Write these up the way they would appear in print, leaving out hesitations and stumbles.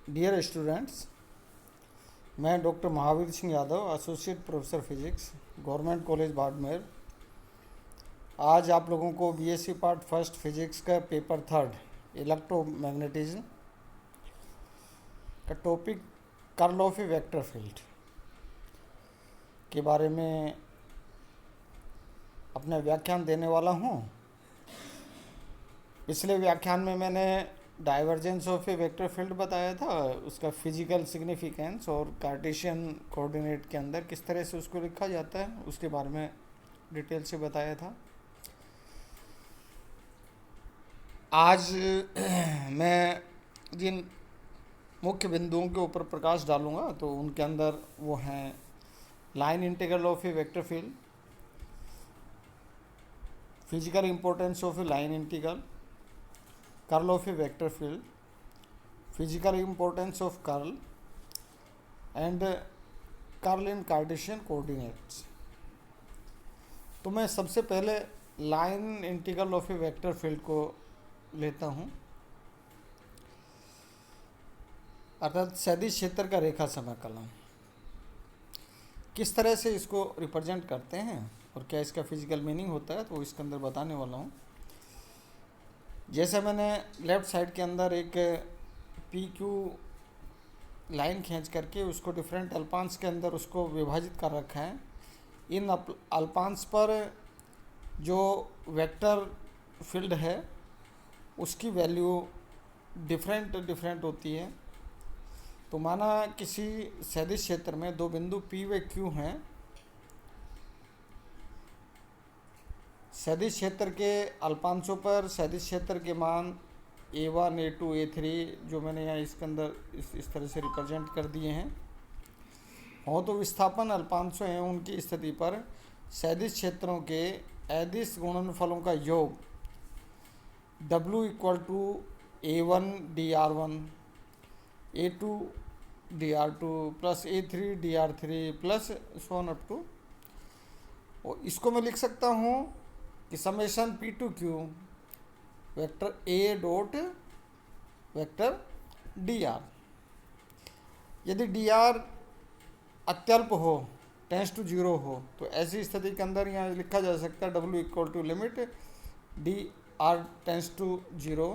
Dear students, मैं doctor Mahavir Singh Yadav, associate professor physics, government college Barmer. आज आप लोगों को बीएससी पार्ट फर्स्ट फिजिक्स का पेपर थर्ड इलेक्ट्रोमैग्नेटिज्म का topic curl of A vector field के बारे में अपना व्याख्यान देने वाला हूँ। पिछले व्याख्यान में मैंने divergence of A vector field बताया था, उसका फिजिकल सिग्निफिकेंस और कार्टेशियन कोऑर्डिनेट के अंदर किस तरह से उसको लिखा जाता है उसके बारे में डिटेल से बताया था। आज मैं जिन मुख्य बिंदुओं के ऊपर प्रकाश डालूंगा तो उनके अंदर वो हैं line integral of A vector field, physical importance of A line integral, curl of A vector field, physical importance of curl and curl in Cartesian coordinates. तो मैं सबसे पहले line integral of A vector field को लेता हूँ, अर्थात सदिश क्षेत्र का रेखा समाकलन। किस तरह से इसको रिप्रेजेंट करते हैं और क्या इसका फिजिकल मीनिंग होता है तो इसके अंदर बताने वाला हूँ। जैसे मैंने लेफ़्ट साइड के अंदर एक पी क्यू लाइन खींच करके उसको डिफरेंट अल्पांश के अंदर उसको विभाजित कर रखा है। इन अल्पांश पर जो वेक्टर फील्ड है उसकी वैल्यू डिफरेंट होती है। तो माना किसी सदिश क्षेत्र में दो बिंदु P व Q हैं। सदिश क्षेत्र के अल्पांशों पर सदिश क्षेत्र के मान A1, A2, A3 जो मैंने यहाँ इसके अंदर इस तरह से रिप्रेजेंट कर दिए हैं हो, तो विस्थापन अल्पांशों हैं उनकी स्थिति पर सदिश क्षेत्रों के अदिश गुणनफलों का योग W equal to A1 dr1, A2 dr2 plus A3 dr3 plus so on up to. और इसको मैं लिख सकता हूँ कि summation P to Q vector A dot vector dr। यदि dr अत्यल्प हो, टेंस टू जीरो हो, तो ऐसी स्थिति के अंदर यहाँ लिखा जा सकता है W equal to limit dr tends to zero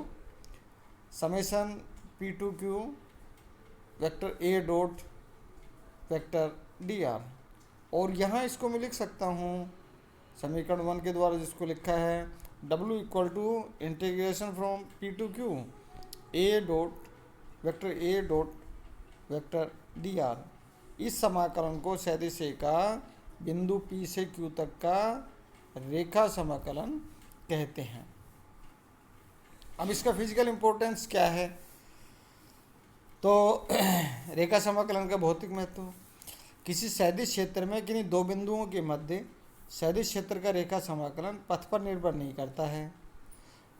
summation P to Q vector A dot vector dr। और यहाँ इसको मैं लिख सकता हूँ समीकरण 1 के द्वारा जिसको लिखा है W equal to integration from P to Q A dot vector dr। इस समाकलन को सदिश A का बिंदु P से Q तक का रेखा समाकलन कहते हैं। अब इसका फिजिकल इंपॉर्टेंस क्या है? तो रेखा समाकलन का भौतिक महत्व, किसी सदिश क्षेत्र में किन्हीं दो बिंदुओं के मध्य सदिश क्षेत्र का रेखा समाकलन पथ पर निर्भर नहीं करता है,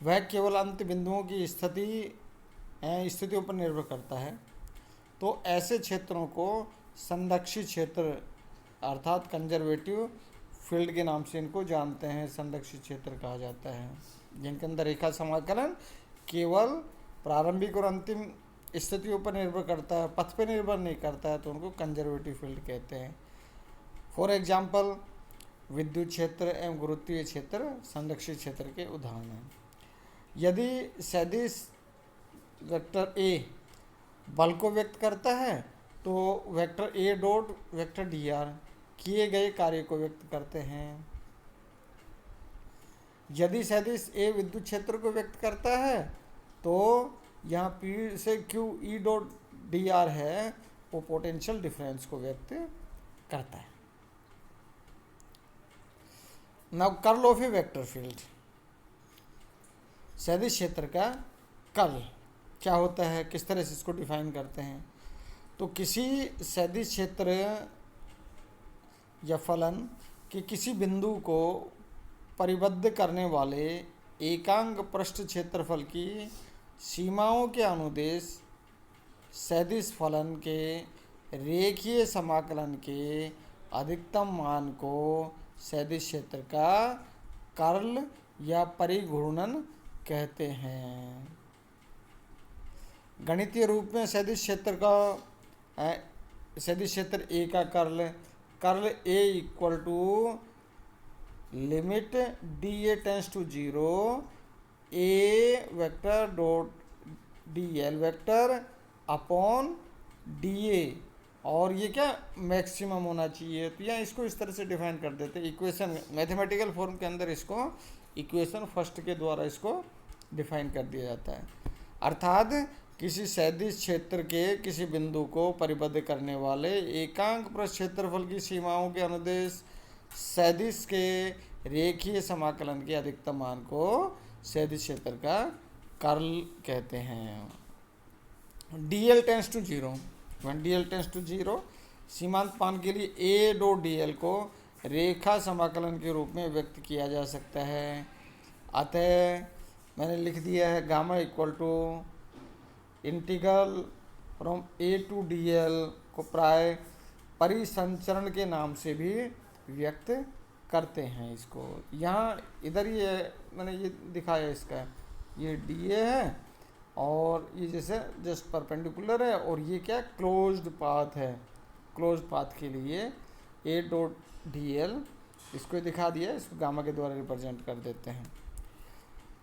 वह केवल अंत बिंदुओं की स्थितियों पर निर्भर करता है। तो ऐसे क्षेत्रों को संरक्षित क्षेत्र अर्थात कंजर्वेटिव फील्ड के नाम से इनको जानते हैं, संरक्षित क्षेत्र कहा जाता है, जिनके अंदर रेखा समाकलन केवल प्रारंभिक और अंतिम स्थितियों पर निर्भर करता है, पथ पर निर्भर नहीं करता है, तो उनको कंजर्वेटिव फील्ड कहते हैं। फॉर एग्जाम्पल विद्युत क्षेत्र एवं गुरुत्वीय क्षेत्र संरक्षित क्षेत्र के उदाहरण हैं। यदि सदिश वेक्टर A बल को व्यक्त करता है तो vector A dot vector dr किए गए कार्य को व्यक्त करते हैं। यदि सदिश A विद्युत क्षेत्र को व्यक्त करता है तो यहाँ P से Q E डॉट dr है, वो पोटेंशियल डिफरेंस को व्यक्त करता है। Now curl of A vector field, सदिश क्षेत्र का कर्ल क्या होता है, किस तरह से इसको डिफाइन करते हैं? तो किसी सदिश क्षेत्र या फलन के किसी बिंदु को परिबद्ध करने वाले एकांक पृष्ठ क्षेत्रफल की सीमाओं के अनुदेश सदिश फलन के रेखीय समाकलन के अधिकतम मान को सदिश क्षेत्र का कर्ल या परिघूर्णन कहते हैं। गणितीय रूप में सदिश क्षेत्र का सदिश क्षेत्र ए का curl A equal to limit D A tends to zero A vector dot D L vector upon D A, और ये क्या मैक्सिमम होना चाहिए। तो यहाँ इसको इस तरह से डिफाइन कर देते हैं इक्वेशन मैथमेटिकल फॉर्म के अंदर, इसको इक्वेशन फर्स्ट के द्वारा इसको डिफाइन कर दिया जाता है। अर्थात किसी सदिश क्षेत्र के किसी बिंदु को परिबद्ध करने वाले एकांक पृष्ठ क्षेत्रफल की सीमाओं के अनुदेश सदिश के रेखीय समाकलन के अधिकतम मान को सदिश क्षेत्र का कर्ल कहते हैं। DL tends to zero, one DL tends to zero, सीमांत मान के लिए ए डॉट डीएल को रेखा समाकलन के रूप में व्यक्त किया जा सकता है। अतः मैंने लिख दिया है gamma equal to integral from A to DL को प्राय परिसंचरण के नाम से भी व्यक्त करते हैं। इसको यहाँ इधर ये मैंने ये दिखाया, इसका ये डी ए है और ये जैसे जस्ट परपेंडिकुलर है, और ये क्या क्लोज्ड पाथ है। क्लोज्ड पाथ के लिए ए डॉट डी एल इसको दिखा दिया, इसको गामा के द्वारा रिप्रेजेंट कर देते हैं।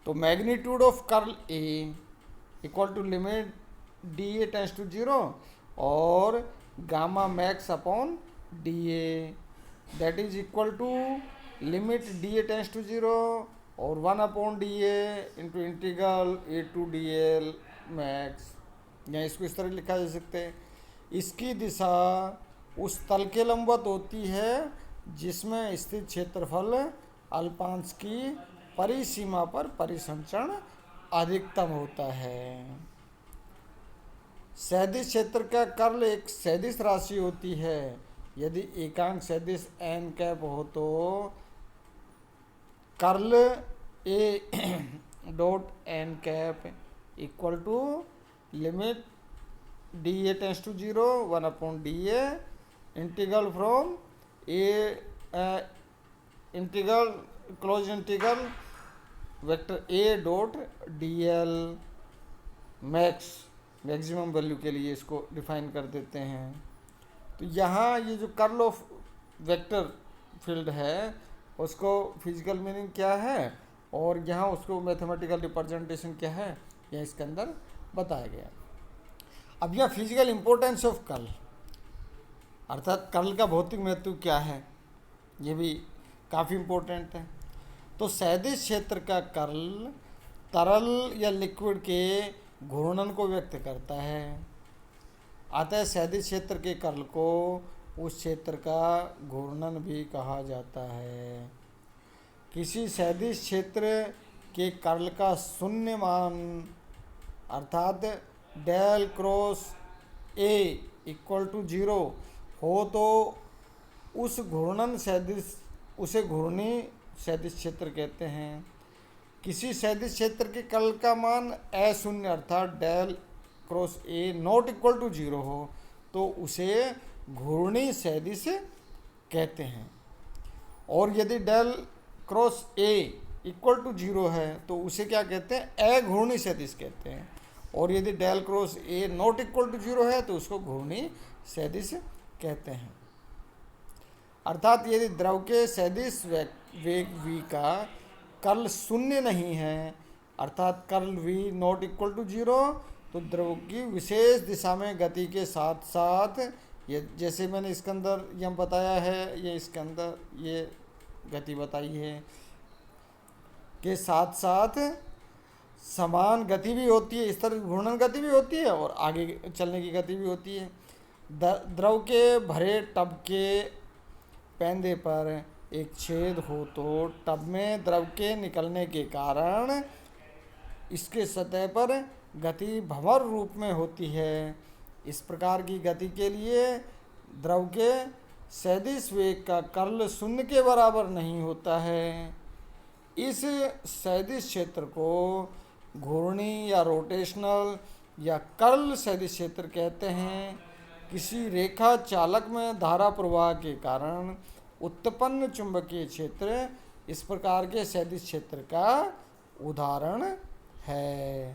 तो magnitude of curl A equal to limit D A tends to zero और gamma max upon D A, that is equal to limit D A tends to zero और 1 upon D A into integral A to D L max. या इसको इस तरह लिखा जा सकते हैं, इसकी दिशा उस तल के लंबवत होती है जिसमें स्थित क्षेत्रफल अल्पांश की परिसीमा पर परिसंचरण अधिकतम होता है। सदिश क्षेत्र का कर्ल एक सदिश राशि होती है। यदि एकांक सदिश एन कैप हो तो curl A dot n cap equal to limit D A tends to zero 1 upon D A integral from a integral close integral vector A dot D L max, maximum value के लिए इसको define कर देते हैं। तो यहाँ ये जो कर्ल ऑफ वेक्टर फील्ड है उसको फिजिकल मीनिंग क्या है और यहाँ उसको मैथमेटिकल रिप्रेजेंटेशन क्या है, यह इसके अंदर बताया गया। अब यह फिजिकल इम्पोर्टेंस ऑफ कर्ल, अर्थात कर्ल का भौतिक महत्व क्या है, ये भी काफ़ी इम्पोर्टेंट है। तो सदिश क्षेत्र का कर्ल तरल या लिक्विड के घूर्णन को व्यक्त करता है। अतः सदिश क्षेत्र के कर्ल को उस क्षेत्र का घूर्णन भी कहा जाता है। किसी सदिश क्षेत्र के कर्ल का शून्य मान अर्थात del cross A equal to zero हो तो उस घूर्णन सदिश उसे घूर्णी सदिश क्षेत्र कहते हैं। किसी सदिश क्षेत्र के कर्ल का मान अशून्य अर्थात del cross A not equal to zero हो तो उसे घूर्णी सदिश कहते हैं। और यदि del cross A equal to zero है तो उसे क्या कहते हैं, अघूर्णी सदिश कहते हैं। और यदि del cross A not equal to zero है तो उसको घूर्णी सदिश कहते हैं। अर्थात यदि द्रव के सदिश वेग v का कर्ल शून्य नहीं है अर्थात curl v not equal to zero, तो द्रव की विशेष दिशा में गति के साथ साथ ये जैसे मैंने इसके अंदर यह बताया है, ये इसके अंदर ये गति बताई है के साथ साथ समान गति भी होती है। इस तरह घूर्णन गति भी होती है और आगे चलने की गति भी होती है। द्रव के भरे टब के पैंदे पर एक छेद हो तो टब में द्रव के निकलने के कारण इसके सतह पर गति भंवर रूप में होती है। इस प्रकार की गति के लिए द्रव के सदिश वेग का कर्ल शून्य के बराबर नहीं होता है। इस सदिश क्षेत्र को घूर्णी या रोटेशनल या कर्ल सदिश क्षेत्र कहते हैं। किसी रेखा चालक में धारा प्रवाह के कारण उत्पन्न चुंबकीय क्षेत्र इस प्रकार के सदिश क्षेत्र का उदाहरण है।